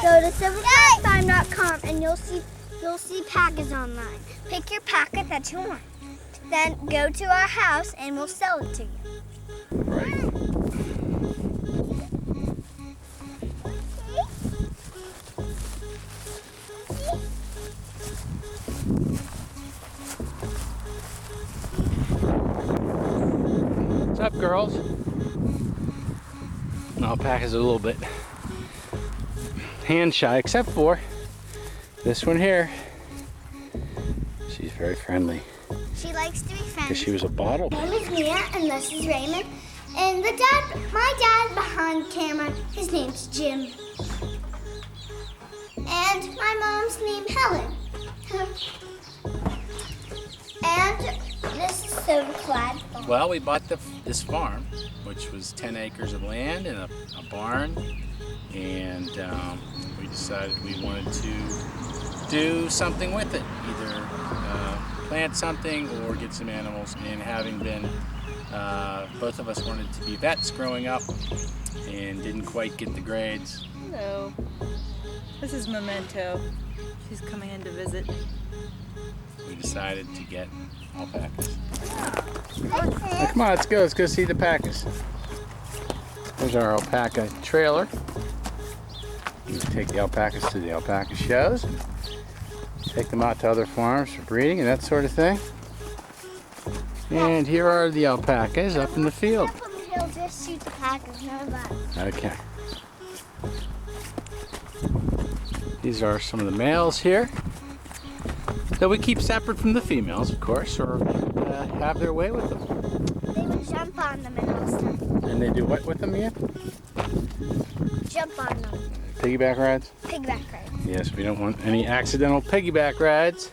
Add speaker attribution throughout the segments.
Speaker 1: Go to silverfarm.com and you'll see packets online. Pick your packet that you want. Then go to our house and we'll sell it to you.
Speaker 2: Right. What's up, girls? Alpaca's a little bit hand shy, except for this one here. She's very friendly.
Speaker 1: She likes to be friendly.
Speaker 2: Because she was a bottle.
Speaker 1: My name is Mia and this is Raymond. And my dad behind camera, his name's Jim. And my mom's name Helen. And this is Silverclad.
Speaker 2: Well, we bought this farm, which was 10 acres of land and a barn, and we decided we wanted to do something with it, either plant something or get some animals. And having been, both of us wanted to be vets growing up and didn't quite get the grades.
Speaker 3: Hello. This is Memento. She's coming in to visit.
Speaker 2: We decided to get alpacas.
Speaker 1: Now,
Speaker 2: Come on, let's go see the alpacas. There's our alpaca trailer. We take the alpacas to the alpaca shows, and take them out to other farms for breeding and that sort of thing. And here are the alpacas up in the field.
Speaker 1: Up on the hill, just shoot the packers, no bad.
Speaker 2: Okay. These are some of the males here that we keep separate from the females, of course, or have their way with them.
Speaker 1: They would jump on them and all stuff.
Speaker 2: And they do what with them, Ian?
Speaker 1: Jump on them.
Speaker 2: Piggyback rides?
Speaker 1: Piggyback ride.
Speaker 2: Yes, we don't want any accidental piggyback rides.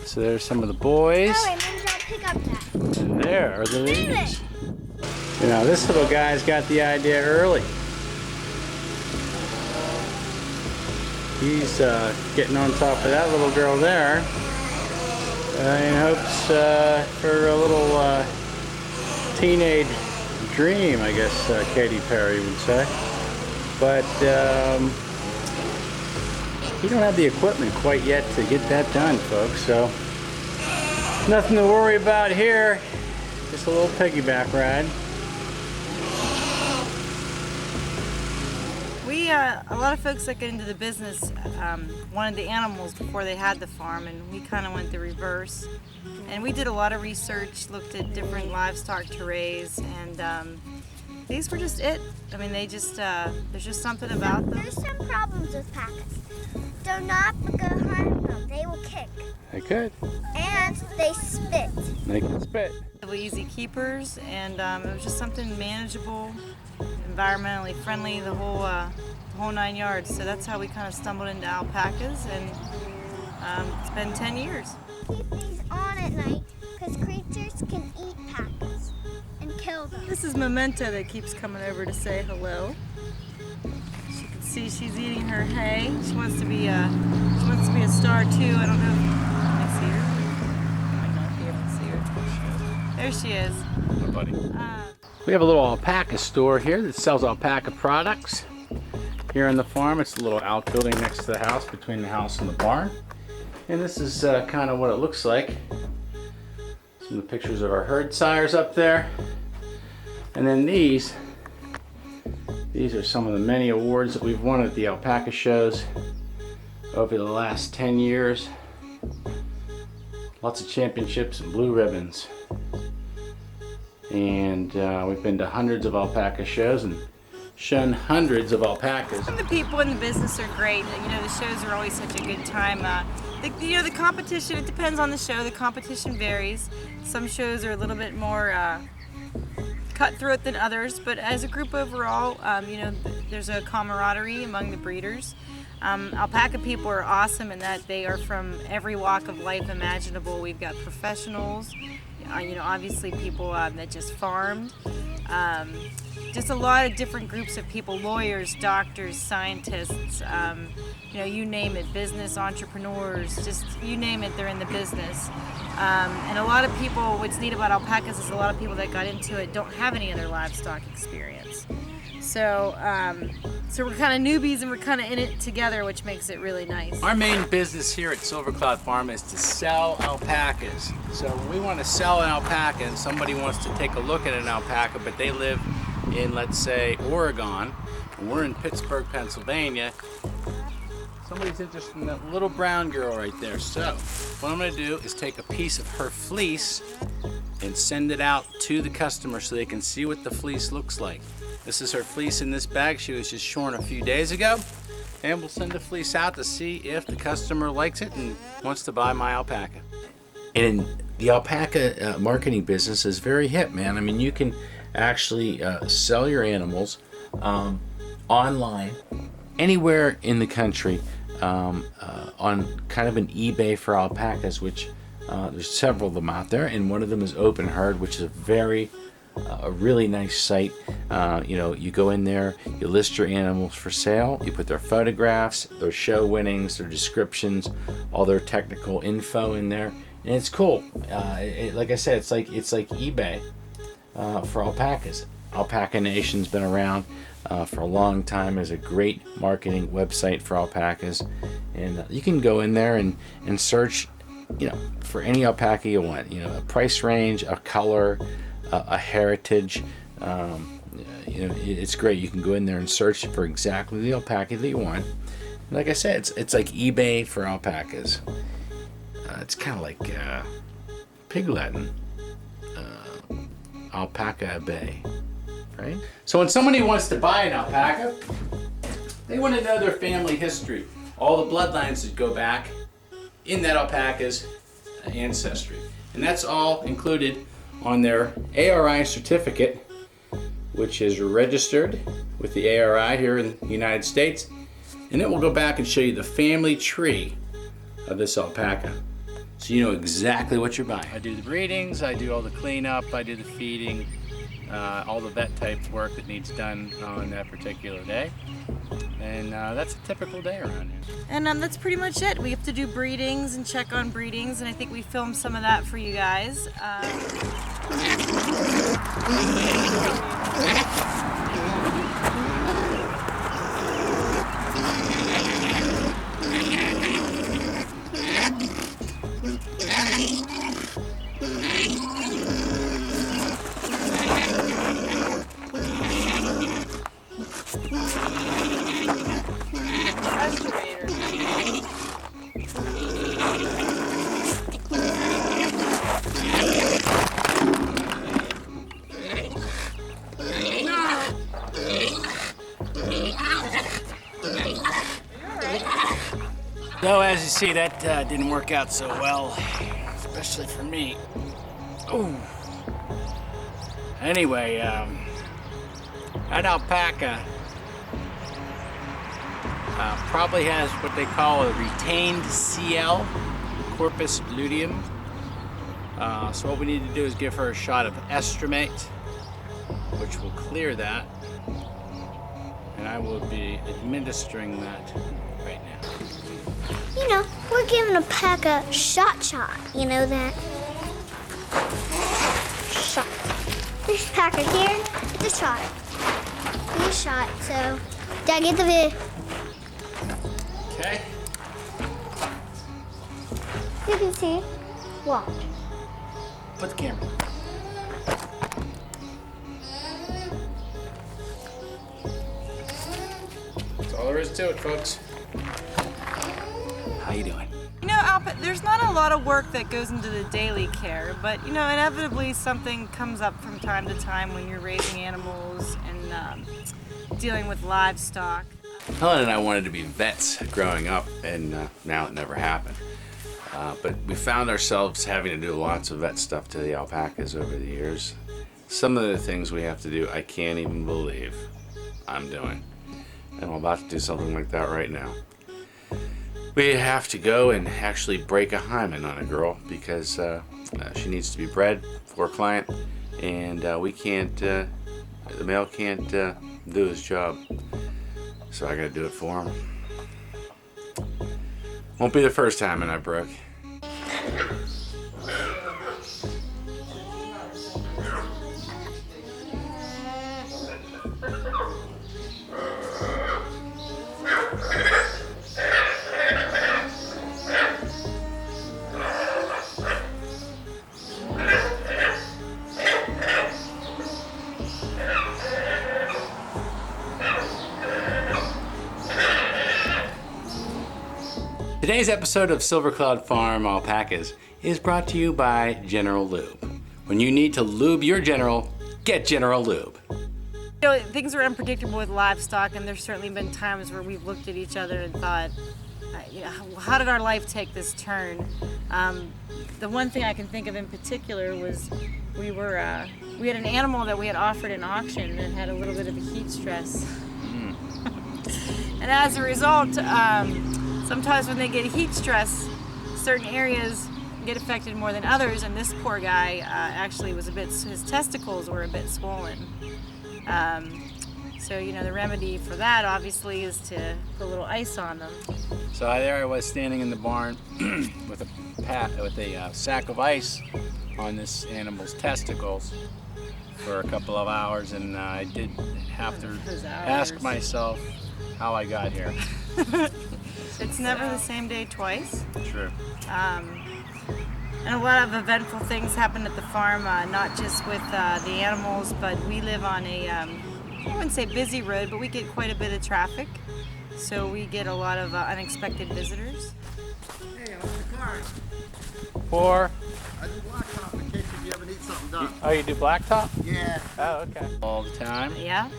Speaker 2: So there's some of the boys.
Speaker 1: No, Raymond, don't pick up that.
Speaker 2: And there are the ladies. You know, this little guy's got the idea early. He's getting on top of that little girl there in hopes for a little teenage dream, I guess Katy Perry would say. But he don't have the equipment quite yet to get that done, folks. So nothing to worry about here. Just a little piggyback ride.
Speaker 3: A lot of folks that get into the business wanted the animals before they had the farm, and we kind of went the reverse. And we did a lot of research, looked at different livestock to raise, and these were just it. I mean, they just, there's just something about them.
Speaker 1: There's some problems with packers. Do not go harm them. They will kick.
Speaker 2: They could.
Speaker 1: And they spit.
Speaker 2: They can spit.
Speaker 3: Easy keepers, and it was just something manageable, environmentally friendly, the whole 9 yards. So that's how we kind of stumbled into alpacas, and it's been 10 years.
Speaker 1: Keep these on at night because creatures can eat packers and kill them.
Speaker 3: This is Memento that keeps coming over to say hello. She can see she's eating her hay. She wants to be a star too. I don't know. Can I see her? I might not be able to see her. There she is.
Speaker 2: Hi, buddy. We have a little alpaca store here that sells alpaca products. Here on the farm, it's a little outbuilding next to the house, between the house and the barn. And this is kind of what it looks like. Some of the pictures of our herd sires up there. And then these are some of the many awards that we've won at the alpaca shows over the last 10 years. Lots of championships and blue ribbons. And we've been to hundreds of alpaca shows and shown hundreds of alpacas.
Speaker 3: The people in the business are great. You know, the shows are always such a good time. The competition, it depends on the show. The competition varies. Some shows are a little bit more cutthroat than others, but as a group overall, there's a camaraderie among the breeders. Alpaca people are awesome in that they are from every walk of life imaginable. We've got professionals, obviously people that just farmed. Just a lot of different groups of people, lawyers, doctors, scientists, you name it, business, entrepreneurs, just you name it, they're in the business. And a lot of people, what's neat about alpacas is a lot of people that got into it don't have any other livestock experience. So, so we're kind of newbies and we're kind of in it together, which makes it really nice.
Speaker 2: Our main business here at Silver Cloud Farm is to sell alpacas. So when we want to sell an alpaca and somebody wants to take a look at an alpaca, but they live in, let's say, Oregon, and we're in Pittsburgh, Pennsylvania, somebody's interested in that little brown girl right there. So what I'm going to do is take a piece of her fleece and send it out to the customer so they can see what the fleece looks like. This is her fleece in this bag. She was just shorn a few days ago. And we'll send the fleece out to see if the customer likes it and wants to buy my alpaca. And the alpaca marketing business is very hip, man. I mean, you can actually sell your animals online anywhere in the country on kind of an eBay for alpacas, which there's several of them out there, and one of them is Open Herd, which is a really nice site. You know, you go in there, you list your animals for sale, you put their photographs, their show winnings, their descriptions, all their technical info in there, and it's cool. Like I said, it's like eBay for alpacas. Alpaca Nation's been around for a long time as a great marketing website for alpacas, and you can go in there and search, you know, for any alpaca you want. You know, a price range, a color, a heritage. You know, it's great. You can go in there and search for exactly the alpaca that you want. And like I said, it's like eBay for alpacas. It's kind of like Pig Latin, Alpaca Bay, right? So when somebody wants to buy an alpaca, they want to know their family history, all the bloodlines that go back in that alpaca's ancestry, and that's all included on their ARI certificate, which is registered with the ARI here in the United States, and it will go back and show you the family tree of this alpaca, so you know exactly what you're buying. I do the breedings, I do all the cleanup, I do the feeding, all the vet type work that needs done on that particular day, and that's a typical day around here.
Speaker 3: And that's pretty much it. We have to do breedings and check on breedings, and I think we filmed some of that for you guys.
Speaker 2: So as you see, that didn't work out so well, especially for me. Ooh. Anyway, that alpaca probably has what they call a retained CL, corpus luteum. So what we need to do is give her a shot of estromate, which will clear that. And I will be administering that right now.
Speaker 1: You know, we're giving alpaca shot. You know that? Shot. This alpaca here, just shot it. We shot, so Dad, get the vid.
Speaker 2: Okay.
Speaker 1: You can see. Watch.
Speaker 2: Put the camera. That's all there is to it, folks. How you doing?
Speaker 3: You know, there's not a lot of work that goes into the daily care, but you know, inevitably something comes up from time to time when you're raising animals and dealing with livestock.
Speaker 2: Helen and I wanted to be vets growing up, and now it never happened. But we found ourselves having to do lots of vet stuff to the alpacas over the years. Some of the things we have to do, I can't even believe I'm doing. And I'm about to do something like that right now. We have to go and actually break a hymen on a girl because she needs to be bred for a client, and we can't, the male can't do his job. So I gotta do it for him. Won't be the first hymen I broke. Today's episode of Silver Cloud Farm Alpacas is brought to you by General Lube. When you need to lube your General, get General Lube.
Speaker 3: You know, things are unpredictable with livestock, and there's certainly been times where we've looked at each other and thought, how did our life take this turn? The one thing I can think of in particular was we had an animal that we had offered in auction that had a little bit of a heat stress. And as a result, sometimes when they get heat stress, certain areas get affected more than others, and this poor guy actually was his testicles were a bit swollen. So, you know, the remedy for that obviously is to put a little ice on them.
Speaker 2: So there I was standing in the barn with a sack of ice on this animal's testicles for a couple of hours, and I did have to ask myself how I got here.
Speaker 3: It's never the same day twice.
Speaker 2: True.
Speaker 3: And a lot of eventful things happen at the farm, not just with the animals, but we live on a, I wouldn't say busy road, but we get quite a bit of traffic. So we get a lot of unexpected visitors.
Speaker 4: Hey, I want the car.
Speaker 2: Or,
Speaker 4: I do blacktop in case if you ever need something done.
Speaker 2: oh, you do blacktop?
Speaker 4: Yeah.
Speaker 2: Oh, okay. All the time,
Speaker 3: Yeah,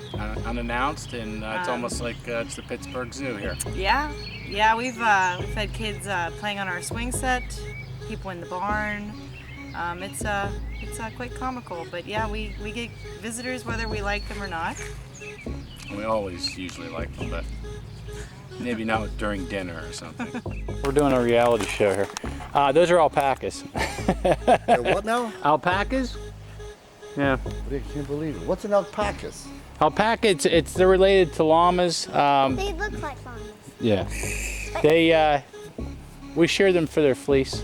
Speaker 2: unannounced, and it's almost like it's the Pittsburgh Zoo here.
Speaker 3: yeah. We've had kids playing on our swing set, people in the barn. It's quite comical, but yeah, we get visitors whether we like them or not.
Speaker 2: We always usually like them, but maybe not during dinner or something. We're doing a reality show here. Those are alpacas.
Speaker 4: What now?
Speaker 2: Alpacas? Yeah.
Speaker 4: I can't believe it. What's an alpacas?
Speaker 2: Alpaca, they're related to llamas.
Speaker 1: They look like llamas.
Speaker 2: Yeah. They, we shear them for their fleece,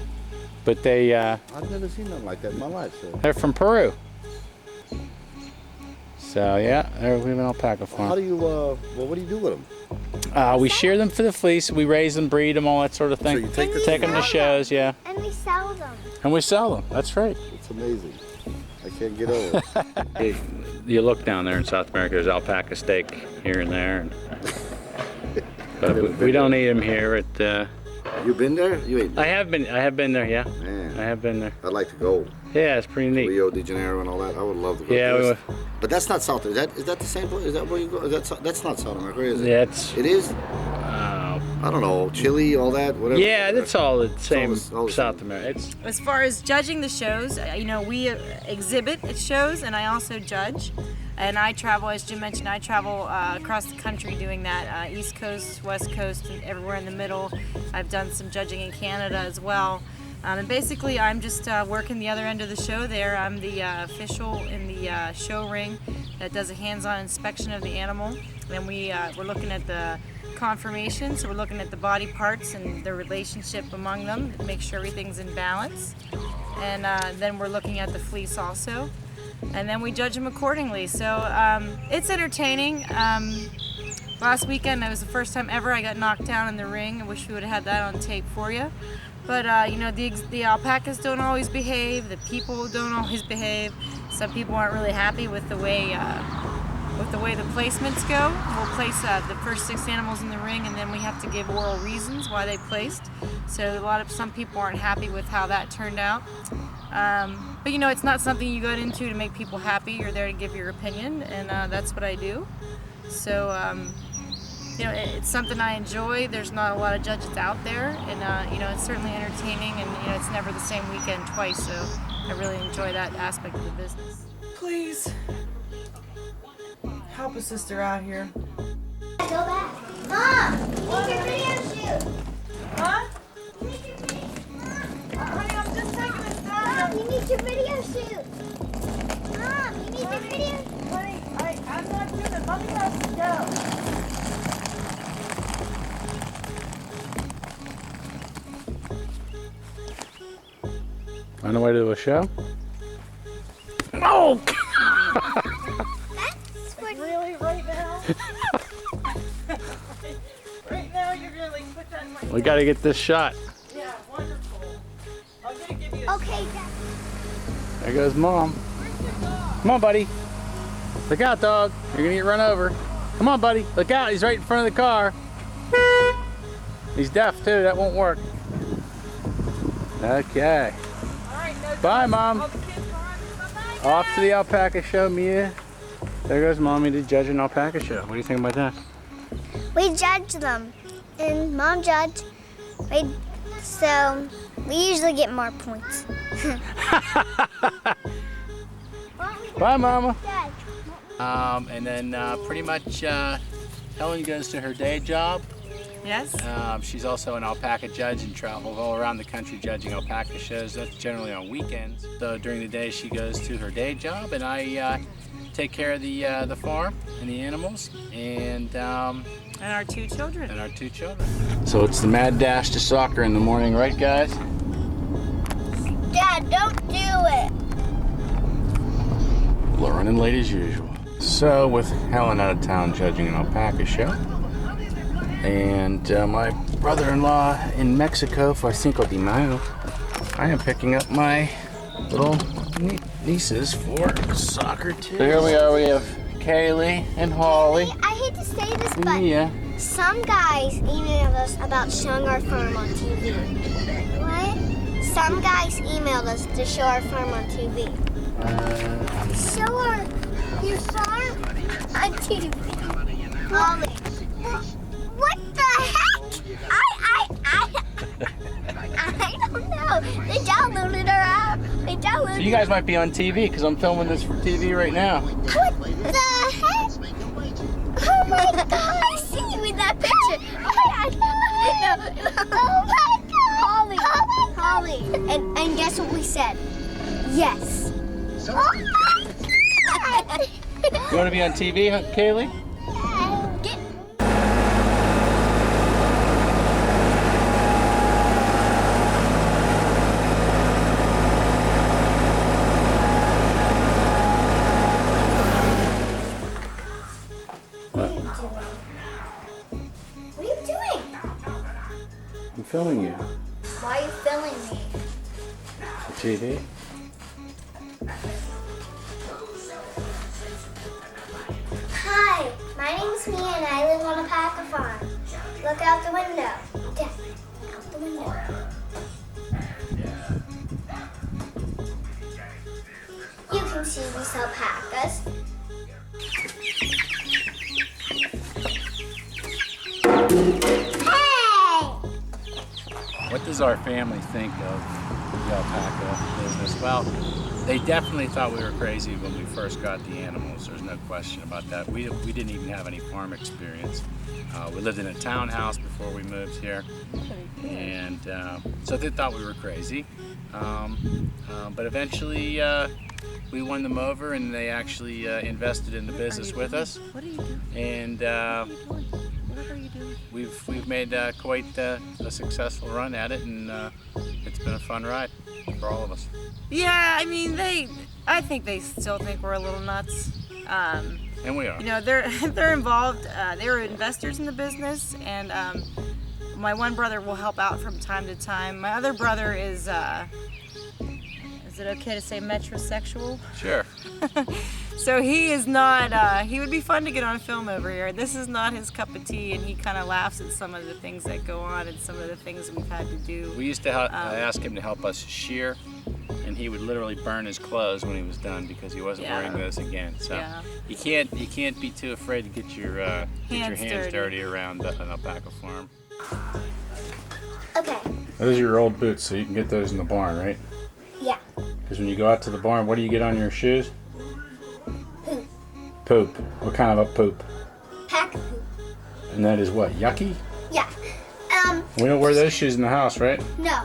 Speaker 2: but they,
Speaker 4: I've never seen nothing like that in my life, sir.
Speaker 2: they're from Peru. So yeah, we have an alpaca farm.
Speaker 4: How do you, well, what do you do with them?
Speaker 2: We shear them for the fleece. We raise them, breed them, all that sort of thing.
Speaker 4: So you take the
Speaker 2: Take them to shows, yeah.
Speaker 1: And we sell them.
Speaker 2: And we sell them. That's right.
Speaker 4: It's amazing. I can't get over it.
Speaker 2: You look down there in South America, there's alpaca steak here and there. But we don't eat them here at.
Speaker 4: You been there? You ain't.
Speaker 2: I have been there, yeah.
Speaker 4: Man,
Speaker 2: I have been there.
Speaker 4: I'd like to go.
Speaker 2: Yeah, it's pretty neat.
Speaker 4: Rio de Janeiro and all that. I would love to go.
Speaker 2: Yeah,
Speaker 4: But that's not South. Is that the same place? Is that where you go? That's not South America, is it?
Speaker 2: yeah, it's.
Speaker 4: It is. I don't know. Chile, all that, whatever.
Speaker 2: Yeah, that's all the same
Speaker 4: all the
Speaker 2: South
Speaker 4: same.
Speaker 2: America. It's.
Speaker 3: As far as judging the shows, you know, we exhibit at shows, and I also judge. And I travel, as Jim mentioned, I travel across the country doing that, East Coast, West Coast, and everywhere in the middle. I've done some judging in Canada as well. And basically, I'm just working the other end of the show there. I'm the official in the show ring that does a hands-on inspection of the animal. And we're looking at the conformation, so we're looking at the body parts and the relationship among them to make sure everything's in balance. And then we're looking at the fleece also. And then we judge them accordingly. So it's entertaining. Last weekend, it was the first time ever I got knocked down in the ring. I wish we would have had that on tape for you. But you know, the alpacas don't always behave. The people don't always behave. Some people aren't really happy with the way the placements go. We'll place the first 6 animals in the ring, and then we have to give oral reasons why they placed. So some people aren't happy with how that turned out. But you know, it's not something you go into to make people happy. You're there to give your opinion, and that's what I do. So you know, it's something I enjoy. There's not a lot of judges out there, and you know, it's certainly entertaining, and you know, it's never the same weekend twice. So I really enjoy that aspect of the business. Please help a sister out here.
Speaker 1: Go back. Mom, you need your video shoot.
Speaker 3: Huh?
Speaker 1: You need your video.
Speaker 3: Honey, I'm just taking a
Speaker 1: Mom, you need your video shoot. Mom, you need your video.
Speaker 3: Honey, I'm not doing it. Mommy has to go.
Speaker 2: On the way to a show? Oh!
Speaker 1: That's what.
Speaker 3: Really, right now? Right now, you're gonna like put that in my.
Speaker 2: We gotta get this shot.
Speaker 3: Yeah, wonderful. I'm gonna give you.
Speaker 1: Okay, Dad.
Speaker 2: There goes Mom. Come on, buddy. Look out, dog. You're gonna get run over. Come on, buddy. Look out. He's right in front of the car. He's deaf too, that won't work. Okay.
Speaker 3: All right, no
Speaker 2: Bye, Mom.
Speaker 3: all the kids behind me. Bye-bye,
Speaker 2: Off to
Speaker 3: guys.
Speaker 2: the alpaca show, Mia. There goes Mommy to judge an alpaca show. What do you think about that?
Speaker 1: We judge them, and Mom judged. So we usually get more points.
Speaker 2: Bye, Mama.
Speaker 1: Dad.
Speaker 2: And then pretty much Helen goes to her day job.
Speaker 3: Yes.
Speaker 2: She's also an alpaca judge and travels all around the country judging alpaca shows. That's generally on weekends. So during the day she goes to her day job, and I take care of the farm and the animals and
Speaker 3: our 2 children.
Speaker 2: So it's the mad dash to soccer in the morning, right, guys?
Speaker 1: Dad, don't do it.
Speaker 2: Running late as usual. So with Helen out of town judging an alpaca show, and my brother-in-law in Mexico for Cinco de Mayo, I am picking up my little nieces for soccer too. So here we are. We have Kaylee and Holly.
Speaker 1: I hate to say this, but
Speaker 2: Yeah.
Speaker 1: some guys emailed us about showing our farm on TV. What? Some guys emailed us to show our farm on TV. Show your farm on TV. Ollie. What the heck? I don't know. They downloaded our app. They downloaded.
Speaker 2: So you guys might be on TV because I'm filming this for TV right now.
Speaker 1: What the heck? Oh my God! I see you in that picture. No. Oh my God! Holly. And guess what we said? Yes. Oh my God!
Speaker 2: You want to be on TV, huh, Kaylee?
Speaker 1: Get.
Speaker 2: What?
Speaker 1: What are you doing?
Speaker 2: I'm filming you.
Speaker 1: Why are you filming me?
Speaker 2: For TV.
Speaker 1: Hi, my name's Mia and I live on Alpaca farm. Look out the window. Dad, out the window. You can see these alpacas. Hey!
Speaker 2: What does our family think of the alpaca business? Well, they definitely thought we were crazy when we first got the animals. There's no question about that. We didn't even have any farm experience. We lived in a townhouse before we moved here, and so they thought we were crazy. But eventually, we won them over, and they actually invested in the business with us.
Speaker 3: What are you doing?
Speaker 2: And
Speaker 3: What are you doing?
Speaker 2: we've made quite a successful run at it, and it's been a fun ride for all of us.
Speaker 3: Yeah, I mean, I think they still think we're a little nuts.
Speaker 2: And we are.
Speaker 3: You know, they're involved. They were investors in the business, and my one brother will help out from time to time. My other brother is it okay to say metrosexual?
Speaker 2: Sure.
Speaker 3: So he is not, he would be fun to get on film over here. This is not his cup of tea, and he kind of laughs at some of the things that go on and some of the things we've had to do.
Speaker 2: We used to ask him to help us shear, and he would literally burn his clothes when he was done because he wasn't wearing those again. So
Speaker 3: Yeah.
Speaker 2: you can't be too afraid to get your hands dirty around an alpaca farm.
Speaker 1: Okay.
Speaker 2: Those are your old boots, so you can get those in the barn, right?
Speaker 1: Yeah.
Speaker 2: Because when you go out to the barn, what do you get on your shoes?
Speaker 1: Poop.
Speaker 2: Poop. What kind of a poop?
Speaker 1: Pack of poop.
Speaker 2: And that is what? Yucky?
Speaker 1: Yeah.
Speaker 2: We don't wear those shoes in the house, right?
Speaker 1: No.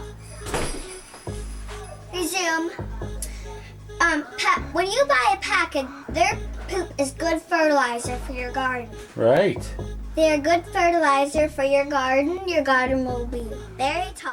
Speaker 1: Resume. When you buy a package, their poop is good fertilizer for your garden.
Speaker 2: Right.
Speaker 1: They're good fertilizer for your garden. Your garden will be very tall.